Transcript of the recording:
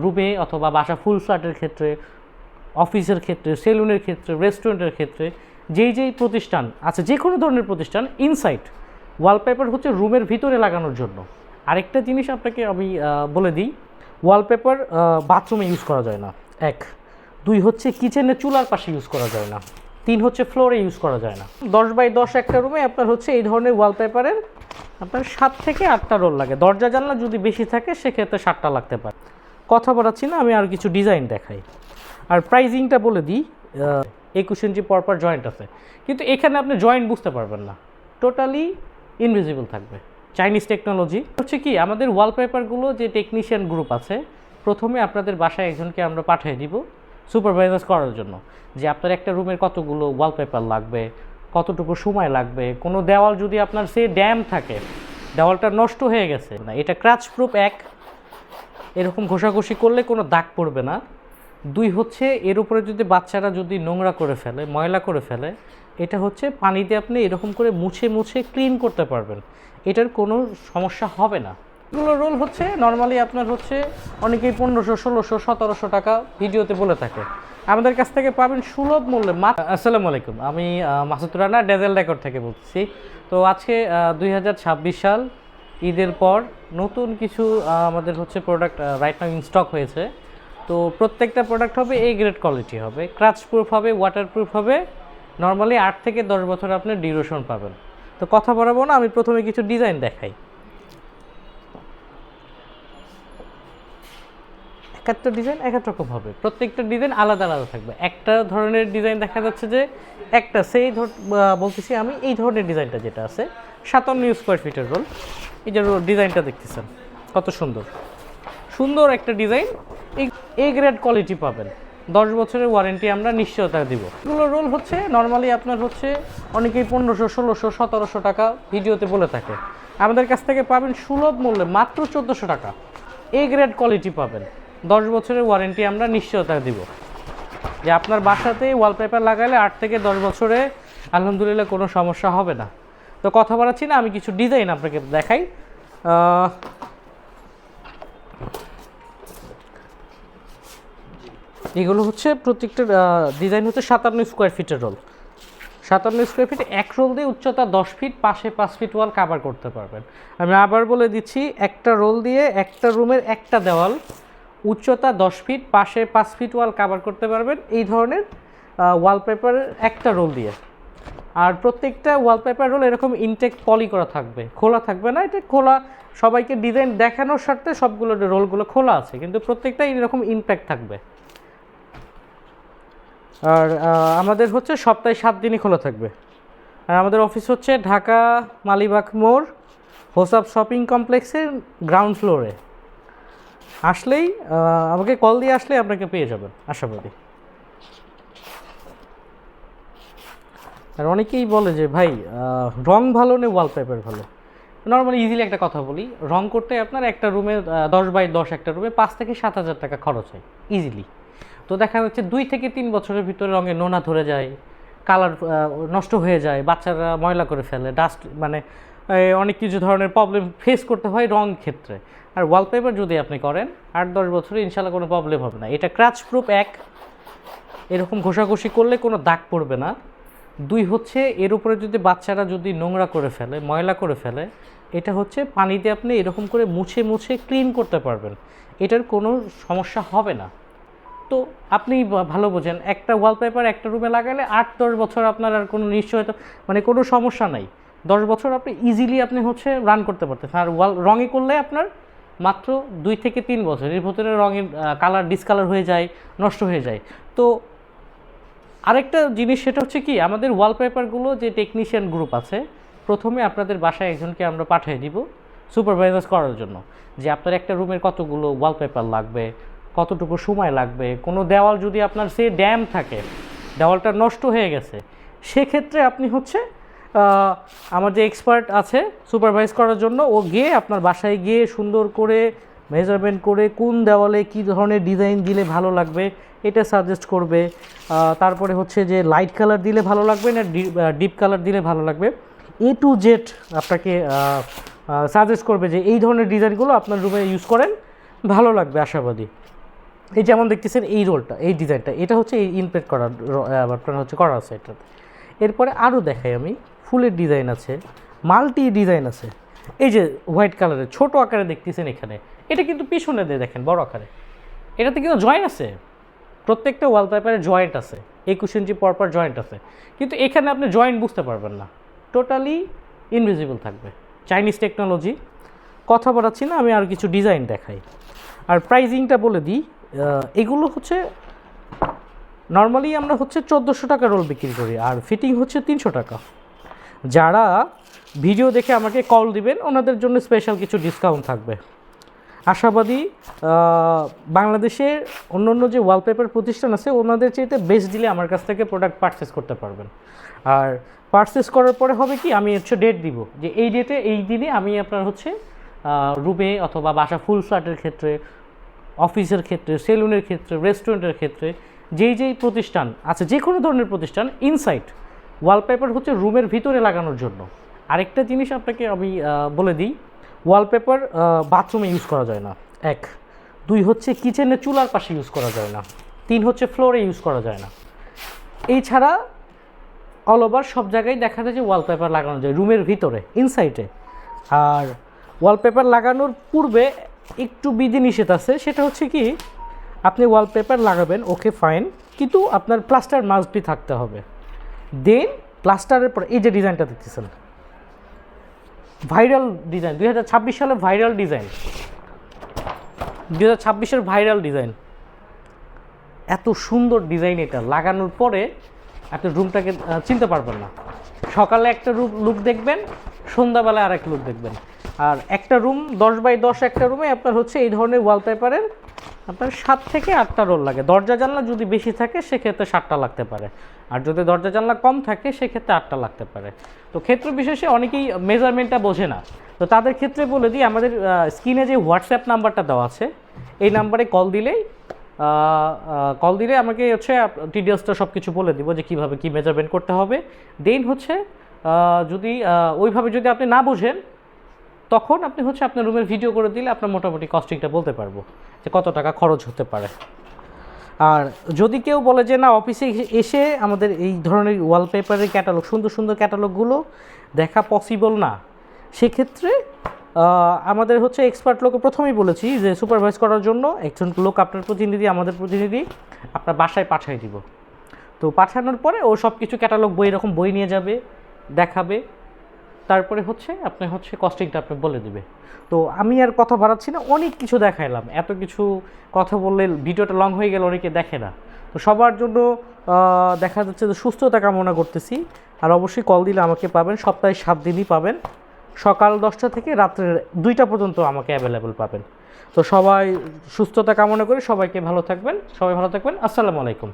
রুমে অথবা বাসা ফুল ফ্ল্যাটের ক্ষেত্রে, অফিসের ক্ষেত্রে, সেলুনের ক্ষেত্রে, রেস্টুরেন্টের ক্ষেত্রে, যেই প্রতিষ্ঠান আছে, যে কোনো ধরনের প্রতিষ্ঠান, ইনসাইড ওয়ালপেপার হচ্ছে রুমের ভিতরে লাগানোর জন্য। আরেকটা জিনিস আপনাকে আমি বলে দিই, ওয়ালপেপার বাথরুমে ইউজ করা যায় না, 1। 2 হচ্ছে কিচেনের চুলার পাশে ইউজ করা যায় না। 3 হচ্ছে ফ্লোরে ইউজ করা যায় না। 10x10 একটা রুমে আপনার হচ্ছে এই ধরনের ওয়ালপেপারের আপনার 7 থেকে 8টা রোল লাগে। দরজা জানলা যদি বেশি থাকে সেক্ষেত্রে 7টা লাগতে পারে। কথা বলাচ্ছি না, আমি আর কিছু ডিজাইন দেখাই। আর প্রাইজিংটা বলে দিই, 21 ইঞ্চি পরপর জয়েন্ট আছে, কিন্তু এখানে আপনি জয়েন্ট বুঝতে পারবেন না, টোটালি ইনভিজিবল থাকবে। চাইনিজ টেকনোলজি হচ্ছে কি, আমাদের ওয়ালপেপারগুলো যে টেকনিশিয়ান গ্রুপ আছে, প্রথমে আপনাদের বাসায় একজনকে আমরা পাঠিয়ে দিব সুপারভাইজার করার জন্য, যে আপনার একটা রুমের কতগুলো ওয়ালপেপার লাগবে, কতটুকু সময় লাগবে। কোনো দেওয়াল যদি আপনার সে ড্যাম থাকে, দেওয়ালটা নষ্ট হয়ে গেছে না, এটা ক্র্যাচ প্রুফ, 1। এরকম ঘষাঘষি করলে কোনো দাগ পড়বে না। 2 হচ্ছে এর উপরে যদি বাচ্চারা যদি নোংরা করে ফেলে, ময়লা করে ফেলে, এটা হচ্ছে পানিতে আপনি এরকম করে মুছে মুছে ক্লিন করতে পারবেন, এটার কোনো সমস্যা হবে না। এগুলো রোল হচ্ছে নর্মালি আপনার হচ্ছে অনেকেই 1500, 1600, 1700 টাকা ভিডিওতে বলে থাকে। আমাদের কাছ থেকে পাবেন সুলভ মূল্যে। আসসালামু আলাইকুম, আমি মাসুদ রানা ডেজেল ডেকর থেকে বলছি। তো আজকে 2026 সাল, ঈদের পর নতুন কিছু আমাদের হচ্ছে product right now in stock হয়েছে। তো প্রত্যেকটা প্রোডাক্ট হবে A গ্রেড কোয়ালিটি হবে, ক্র্যাচ প্রুফ হবে, ওয়াটার প্রুফ হবে। নর্মালি 8 থেকে 10 বছর আপনি ডিউরেশন পাবেন। তো কথা বলবো না, আমি প্রথমে কিছু ডিজাইন দেখাই। একটা ডিজাইন এক এক রকম হবে, প্রত্যেকটা ডিজাইন আলাদা আলাদা থাকবে। একটা ধরনের ডিজাইন দেখা যাচ্ছে যে একটা সেই বলতেছি আমি এই ধরনের ডিজাইনটা যেটা আছে 57 স্কোয়ার ফিটের রোল, এই যে ডিজাইনটা দেখতেছেন কত সুন্দর সুন্দর একটা ডিজাইন। A গ্রেড কোয়ালিটি পাবেন, 10 বছরের ওয়ারেন্টি আমরা নিশ্চয়তা দিব। এগুলো রোল হচ্ছে নর্মালি আপনার হচ্ছে অনেকেই 1500, 1600, 1700 টাকা ভিডিওতে বলে থাকে। আমাদের কাছ থেকে পাবেন সুলভ মূল্যে মাত্র 1400 টাকা। A গ্রেড কোয়ালিটি পাবেন, 10 বছরের ওয়ারেন্টি আমরা নিশ্চয়তা দিব, যে আপনার বাসাতে ওয়ালপেপার লাগালে 8 থেকে 10 বছরে আলহামদুলিল্লাহ কোনো সমস্যা হবে না। তো কথা বলাচ্ছি না, আমি কিছু ডিজাইন আপনাকে দেখাই। এগুলো হচ্ছে প্রত্যেকটা ডিজাইন হচ্ছে 57 স্কোয়ার ফিটের রোল। 57 স্কোয়ার ফিট, এক রোল দিয়ে উচ্চতা 10 ফিট, পাশে 5 ফিট ওয়াল কাভার করতে পারবেন। আমি আবার বলে দিচ্ছি, একটা রোল দিয়ে একটা রুমের একটা দেওয়াল, উচ্চতা 10 ফিট, পাশে 5 ফিট ওয়াল কাভার করতে পারবেন এই ধরনের ওয়ালপেপারের একটা রোল দিয়ে। আর প্রত্যেকটা ওয়ালপেপার রোল এরকম ইনটেক পলি করা থাকবে, খোলা থাকবে না। এটা খোলা, সবাইকে ডিজাইন দেখানোর স্বার্থে সবগুলো রোলগুলো খোলা আছে, কিন্তু প্রত্যেকটাই এরকম ইনপ্যাক্ট থাকবে। আর আমাদের হচ্ছে সপ্তাহে 7 দিনই খোলা থাকবে। আর আমাদের অফিস হচ্ছে ঢাকা মালিবাগ মোড়, হোসাব শপিং কমপ্লেক্সের গ্রাউন্ড ফ্লোরে। আসলেই আমাকে কল দিয়ে আসলে আপনাকে পেয়ে যাবেন আশাবাদী। আর অনেকেই বলে যে ভাই রং ভালো নেই ওয়ালপেপার ভালো। নর্মালি ইজিলি একটা কথা বলি, রং করতে আপনার একটা রুমে 10x10 একটা রুমে 5 থেকে 7,000 টাকা খরচ হয় ইজিলি। তো দেখা যাচ্ছে 2 থেকে 3 বছরের ভিতরে রঙে নোনা ধরে যায়, কালার নষ্ট হয়ে যায়, বাচ্চারা ময়লা করে ফেলে, ডাস্ট মানে অনেক কিছু ধরনের প্রবলেম ফেস করতে হয় রং ক্ষেত্রে। আর ওয়ালপেপার যদি আপনি করেন 8-10 বছরে ইনশাল্লাহ কোনো প্রবলেম হবে না। এটা ক্র্যাচ প্রুফ, 1। এরকম ঘষাঘষি করলে কোনো দাগ পড়বে না। 2 হচ্ছে এর উপরে যদি বাচ্চারা যদি নোংরা করে ফেলে, ময়লা করে ফেলে, এটা হচ্ছে পানিতে আপনি এরকম করে মুছে মুছে ক্লিন করতে পারবেন, এটার কোনো সমস্যা হবে না। তো আপনি ভালো বোঝেন, একটা ওয়ালপেপার একটা রুমে লাগালে 8-10 বছর আপনার আর কোনো নিশ্চয়তা মানে কোনো সমস্যা নাই। 10 বছর আপনি ইজিলি আপনি হচ্ছে রান করতে পারতেছেন। আর রঙে করলে আপনার মাত্র 2 থেকে 3 বছর, এর ভিতরে রঙের কালার ডিসকালার হয়ে যায়, নষ্ট হয়ে যায়। তো আরেকটা জিনিস সেটা হচ্ছে কি, আমাদের ওয়ালপেপারগুলো যে টেকনিশিয়ান গ্রুপ আছে, প্রথমে আপনাদের বাসায় একজনকে আমরা পাঠিয়ে দিব সুপারভাইজার করার জন্য, যে আপনার একটা রুমের কতগুলো ওয়ালপেপার লাগবে, কতটুকু সময় লাগবে। কোনো দেওয়াল যদি আপনার সে ড্যাম থাকে, দেওয়ালটা নষ্ট হয়ে গেছে, সেক্ষেত্রে আপনি হচ্ছে আমার যে এক্সপার্ট আছে সুপারভাইজ করার জন্য, ও গিয়ে আপনার বাসায় গিয়ে সুন্দর করে মেজারমেন্ট করে কোন দেওয়ালে কী ধরনের ডিজাইন দিলে ভালো লাগবে এটা সাজেস্ট করবে। তারপরে হচ্ছে যে লাইট কালার দিলে ভালো লাগবে না ডিপ কালার দিলে ভালো লাগবে, A to Z আপনাকে সাজেস্ট করবে যে এই ধরনের ডিজাইনগুলো আপনার রুমে ইউজ করেন, ভালো লাগবে আশাবাদী। এই যেমন দেখতেছেন এই রোলটা, এই ডিজাইনটা, এটা হচ্ছে এই ইনপ্রেট করা আপনার হচ্ছে করা আছে এটাতে। এরপরে আরও দেখাই আমি, ফুলের ডিজাইন আছে, মাল্টি ডিজাইন আছে। এই যে হোয়াইট কালারের ছোট আকারে দেখতেছেন এখানে, এটা কিন্তু পিছনে দিয়ে দেখেন বড় আকারে, এটাতে কিন্তু জয়েন্ট আছে, প্রত্যেকটা ওয়ালপেপারে জয়েন্ট আছে, 21 ইঞ্চি পরপর জয়েন্ট আছে, কিন্তু এখানে আপনি জয়েন্ট বুঝতে পারবেন না, টোটালি ইনভিজিবল থাকবে। Chinese technology. কথা বাড়াচ্ছি না, আমি আর কিছু ডিজাইন দেখাই। আর প্রাইজিংটা বলে দিই, এগুলো হচ্ছে নর্মালি আমরা হচ্ছে 1400 টাকা রোল বিক্রি করি, আর ফিটিং হচ্ছে 300 টাকা। যারা ভিডিও দেখে আমাকে কল দিবেন ওনাদের জন্য স্পেশাল কিছু ডিসকাউন্ট থাকবে। আশাবাদী বাংলাদেশের অন্য অন্য যে ওয়ালপেপার প্রতিষ্ঠান আছে ওনাদের চাইতে বেস্ট দিলে আমার কাছ থেকে প্রোডাক্ট পারচেস করতে পারবেন। আর পারচেস করার পরে হবে কি, আমি হচ্ছে ডেট দিব যে এই ডেটে এই দিনে আমি আপনার হচ্ছে রুমে অথবা বাসা ফুল ফ্ল্যাটের ক্ষেত্রে, অফিসের ক্ষেত্রে, সেলুনের ক্ষেত্রে, রেস্টুরেন্টের ক্ষেত্রে, যেই প্রতিষ্ঠান আছে, যে কোনো ধরনের প্রতিষ্ঠান, ইনসাইড ওয়ালপেপার হচ্ছে রুমের ভিতরে লাগানোর জন্য। আরেকটা জিনিস আপনাকে আমি বলে দিই, ওয়ালপেপার বাথরুমে ইউজ করা যায় না, 1। 2 হচ্ছে কিচেনে চুলার পাশে ইউজ করা যায় না। 3 হচ্ছে ফ্লোরে ইউজ করা যায় না। এই ছাড়া অল ওভার সব জায়গায় দেখা যায় যে ওয়ালপেপার লাগানো যায় রুমের ভিতরে, ইনসাইডে। আর ওয়ালপেপার লাগানোর পূর্বে একটু বিধিনিষেধ আছে, সেটা হচ্ছে কি, আপনি ওয়ালপেপার লাগাবেন, ওকে ফাইন, কিন্তু আপনার প্লাস্টার মাস্ট বি থাকতে হবে। দেন প্লাস্টারের পর এই যে ডিজাইনটা দেখতেছেন, ভাইরাল ডিজাইন, 2026 সালে ভাইরাল ডিজাইন, 2026-এর ভাইরাল ডিজাইন, এত সুন্দর ডিজাইন। এটা লাগানোর পরে আপনি রুমটাকে চিনতে পারবেন না। সকালে একটা লুক দেখবেন, সন্ধ্যাবেলায় আরেক লুক দেখবেন। আর একটা রুম 10 বাই 10 একটা রুমে আপনার হচ্ছে এই ধরনের ওয়ালপেপারের আপনার 7 থেকে 8টা রোল লাগে। দরজা জানলা যদি বেশি থাকে সেক্ষেত্রে 7টা লাগতে পারে, আর যদি দরজা জানলা কম থাকে সেক্ষেত্রে 8টা লাগতে পারে। তো ক্ষেত্র বিশেষে অনেকেই মেজারমেন্টটা বোঝে না, তো তাদের ক্ষেত্রে বলে দিই, আমাদের স্ক্রিনে যে হোয়াটসঅ্যাপ নাম্বারটা দেওয়া আছে এই নাম্বারে কল দিলে আমাকে হচ্ছে ডিটেলসটা সব কিছু বলে দিব যে কীভাবে কী মেজারমেন্ট করতে হবে। দেন হচ্ছে যদি ওইভাবে যদি আপনি না বোঝেন তখন আপনি হচ্ছে আপনার রুমের ভিডিও করে দিলে আপনার মোটামুটি কস্টিংটা বলতে পারবো যে কত টাকা খরচ হতে পারে। আর যদি কেউ বলে যে না, অফিসে এসে আমাদের এই ধরনের ওয়ালপেপারের ক্যাটালগ, সুন্দর সুন্দর ক্যাটালগুলো দেখা পসিবল না, সেক্ষেত্রে আমাদের হচ্ছে এক্সপার্ট লোকে প্রথমেই বলেছি যে সুপারভাইজ করার জন্য একজন লোক, আপনার প্রতিনিধি, আমাদের প্রতিনিধি আপনার বাসায় পাঠিয়ে দিব। তো পাঠানোর পরে ও সব কিছু ক্যাটালগ বই, এরকম বই নিয়ে যাবে, দেখাবে, তারপরে হচ্ছে আপনি হচ্ছে কস্টিংটা আপনি বলে দেবে। তো আমি আর কথা বাড়াচ্ছি না, অনেক কিছু দেখাইলাম, এত কিছু কথা বললে ভিডিওটা লং হয়ে গেল, অনেকে দেখে না। তো সবার জন্য দেখা যাচ্ছে যে সুস্থতা কামনা করতেছি। আর অবশ্যই কল দিলে আমাকে পাবেন, সপ্তাহে 7 দিনই পাবেন, সকাল 10টা থেকে রাত্রের 2টা পর্যন্ত আমাকে অ্যাভেলেবেল পাবেন। তো সবাই সুস্থতা কামনা করে সবাইকে ভালো থাকবেন, সবাই ভালো থাকবেন। আসসালামু আলাইকুম।